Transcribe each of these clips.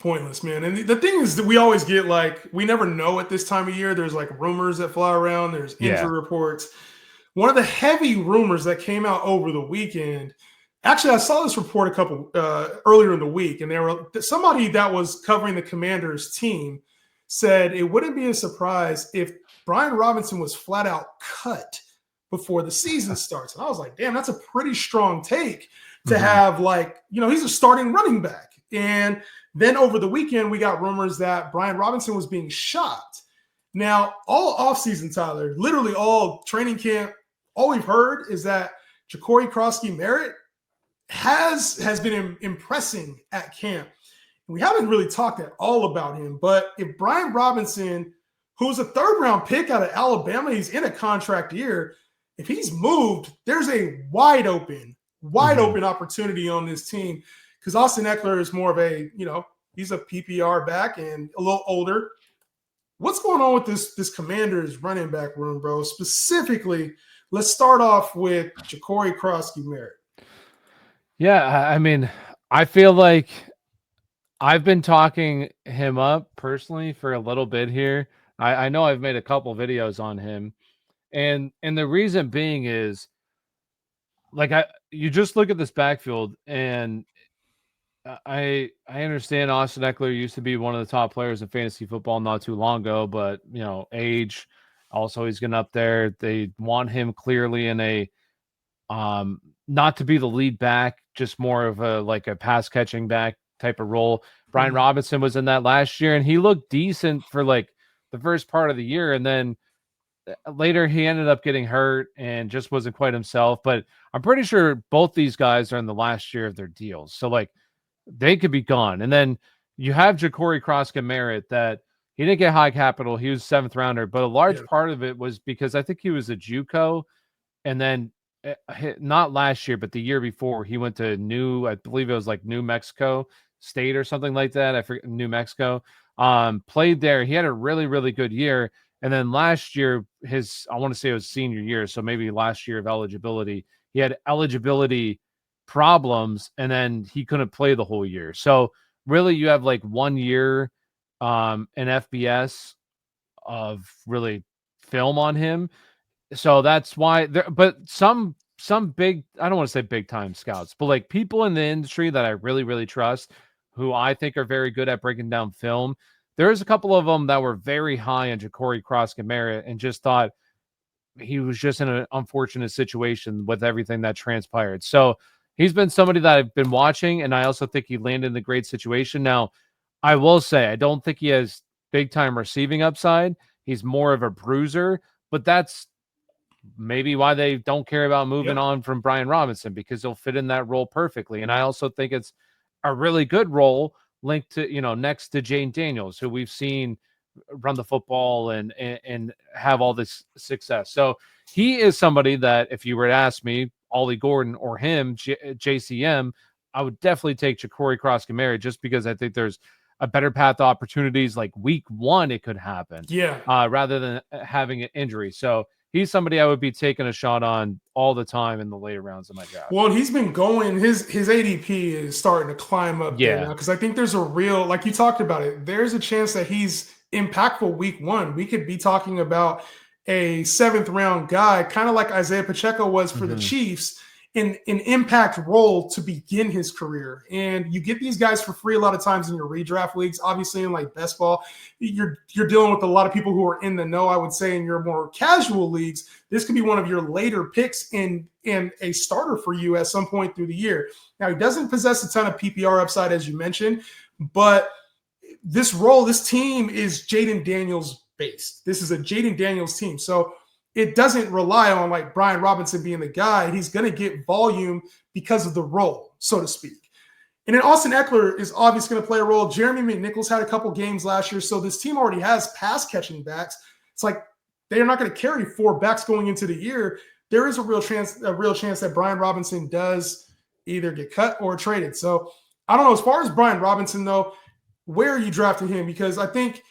Pointless, man. And the thing is that we always get like, we never know at this time of year. There's like rumors that fly around, there's Yeah. injury reports. One of the heavy rumors that came out over the weekend, actually, I saw this report a couple earlier in the week, and somebody that was covering the Commanders team said it wouldn't be a surprise if Brian Robinson was flat out cut before the season starts. And I was like, damn, that's a pretty strong take to have, like, he's a starting running back. And then over the weekend, we got rumors that Brian Robinson was being shopped. Now, all offseason, Tyler, literally all training camp, all we've heard is that Jacory Croskey-Merritt has been impressing at camp. We haven't really talked at all about him, but if Brian Robinson, who's a third-round pick out of Alabama, he's in a contract year, if he's moved, there's a wide open opportunity on this team because Austin Ekeler is more of a, he's a PPR back and a little older. What's going on with this Commanders running back room, bro? Specifically, let's start off with Jacory Croskey-Merritt. Yeah, I mean, I feel like I've been talking him up personally for a little bit here. I know I've made a couple videos on him. And the reason being is, like, you just look at this backfield, and I understand Austin Ekeler used to be one of the top players in fantasy football not too long ago, but age, also he's getting up there. They want him clearly in a not to be the lead back, just more of a pass catching back type of role. Brian Robinson was in that last year, and he looked decent for like the first part of the year, and then later he ended up getting hurt and just wasn't quite himself. But I'm pretty sure both these guys are in the last year of their deals, so like they could be gone. And then you have Jacory Croskey-Merritt that he didn't get high capital. He was 7th rounder, but a large part of it was because I think he was a JUCO, and then not last year, but the year before he went to I believe it was like New Mexico State or something like that. I forget, New Mexico. Played there. He had a really, really good year. And then last year, I want to say it was senior year, so maybe last year of eligibility, he had eligibility problems, and then he couldn't play the whole year. So really, you have like 1 year in FBS of really film on him. So that's why but some big, I don't want to say big time scouts, but like people in the industry that I really, really trust, who I think are very good at breaking down film. There's a couple of them that were very high on Jacory Croskey-Merritt and just thought he was just in an unfortunate situation with everything that transpired. So he's been somebody that I've been watching, and I also think he landed in a great situation. Now, I will say, I don't think he has big time receiving upside. He's more of a bruiser, but that's maybe why they don't care about moving on from Brian Robinson, because he'll fit in that role perfectly. And I also think it's a really good role linked to, next to Jane Daniels, who we've seen run the football and have all this success. So he is somebody that if you were to ask me, Ollie Gordon or him, JCM, I would definitely take Jacory Croskey-Merritt just because I think there's a better path to opportunities like week 1 it could happen. Rather than having an injury. So he's somebody I would be taking a shot on all the time in the later rounds of my draft. Well, he's been going, his ADP is starting to climb up there now, because I think there's a real, like you talked about it, there's a chance that he's impactful week 1. We could be talking about a 7th round guy, kind of like Isaiah Pacheco was for the Chiefs, in an impact role to begin his career. And you get these guys for free a lot of times in your redraft leagues. Obviously, in like best ball, you're dealing with a lot of people who are in the know. I would say in your more casual leagues, this could be one of your later picks in a starter for you at some point through the year. Now, he doesn't possess a ton of PPR upside, as you mentioned, but this team is Jaden Daniels based. This is a Jaden Daniels team. So it doesn't rely on like Brian Robinson being the guy. He's going to get volume because of the role, so to speak. And then Austin Ekeler is obviously going to play a role. Jeremy McNichols had a couple games last year, so this team already has pass catching backs. It's like they are not going to carry 4 backs going into the year. There is a real chance that Brian Robinson does either get cut or traded. So I don't know. As far as Brian Robinson, though, where are you drafting him? Because I think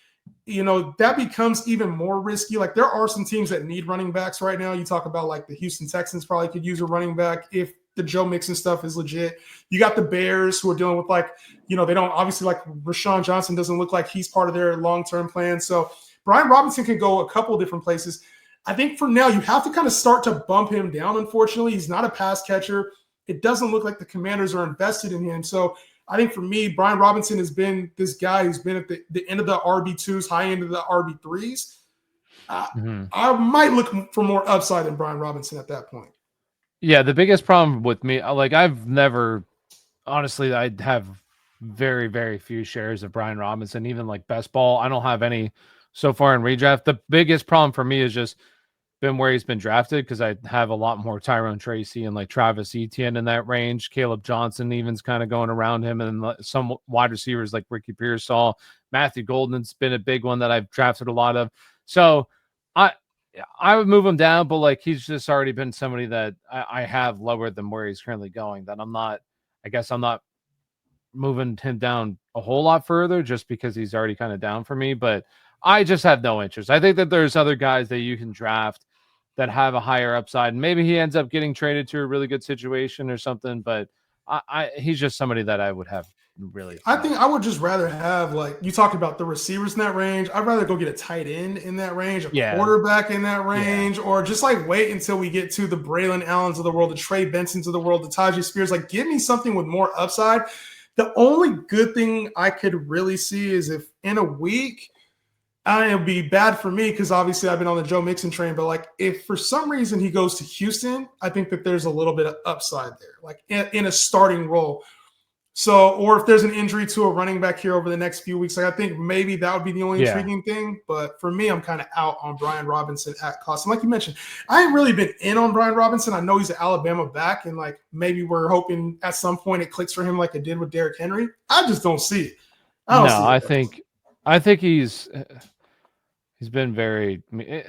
that becomes even more risky. Like there are some teams that need running backs right now. You talk about like the Houston Texans probably could use a running back if the Joe Mixon stuff is legit. You got the Bears who are dealing with like, they don't obviously like Rashawn Johnson doesn't look like he's part of their long-term plan. So Brian Robinson can go a couple different places. I think for now you have to kind of start to bump him down. Unfortunately, he's not a pass catcher. It doesn't look like the Commanders are invested in him. So I think for me, Brian Robinson has been this guy who's been at the end of the RB2s, high end of the RB3s. I might look for more upside than Brian Robinson at that point. Yeah, the biggest problem with me, like I've never, honestly, I have very, very few shares of Brian Robinson, even like best ball. I don't have any so far in redraft. The biggest problem for me is just been where he's been drafted, because I have a lot more Tyrone Tracy and like Travis Etienne in that range. Caleb Johnson even's kind of going around him, and some wide receivers like Ricky Pearsall. Matthew Golden's been a big one that I've drafted a lot of. So I would move him down, but like he's just already been somebody that I have lower than where he's currently going. That I'm not moving him down a whole lot further just because he's already kind of down for me. But I just have no interest. I think that there's other guys that you can draft that have a higher upside, and maybe he ends up getting traded to a really good situation or something. But he's just somebody that I would have really. I think I would just rather have, like you talked about, the receivers in that range. I'd rather go get a tight end in that range, a quarterback in that range, or just like wait until we get to the Braylon Allens of the world, the Trey Bensons of the world, the Tajay Spears. Like, give me something with more upside. The only good thing I could really see is if in a week, it would be bad for me because obviously I've been on the Joe Mixon train, but like if for some reason he goes to Houston, I think that there's a little bit of upside there, like in a starting role. So, or if there's an injury to a running back here over the next few weeks, like I think maybe that would be the only intriguing thing. But for me, I'm kind of out on Brian Robinson at cost. And like you mentioned, I ain't really been in on Brian Robinson. I know he's an Alabama back, and like maybe we're hoping at some point it clicks for him like it did with Derrick Henry. I just don't see it. I think he's been very.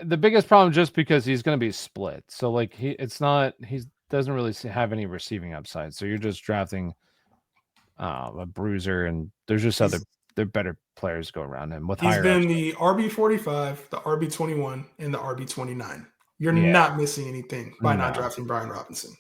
The biggest problem just because he's going to be split. So like he doesn't really have any receiving upside. So you're just drafting a bruiser, and there's just there better players go around him with higher. He's been the RB45, the RB21, and the RB29. You're not missing anything by not drafting Brian Robinson.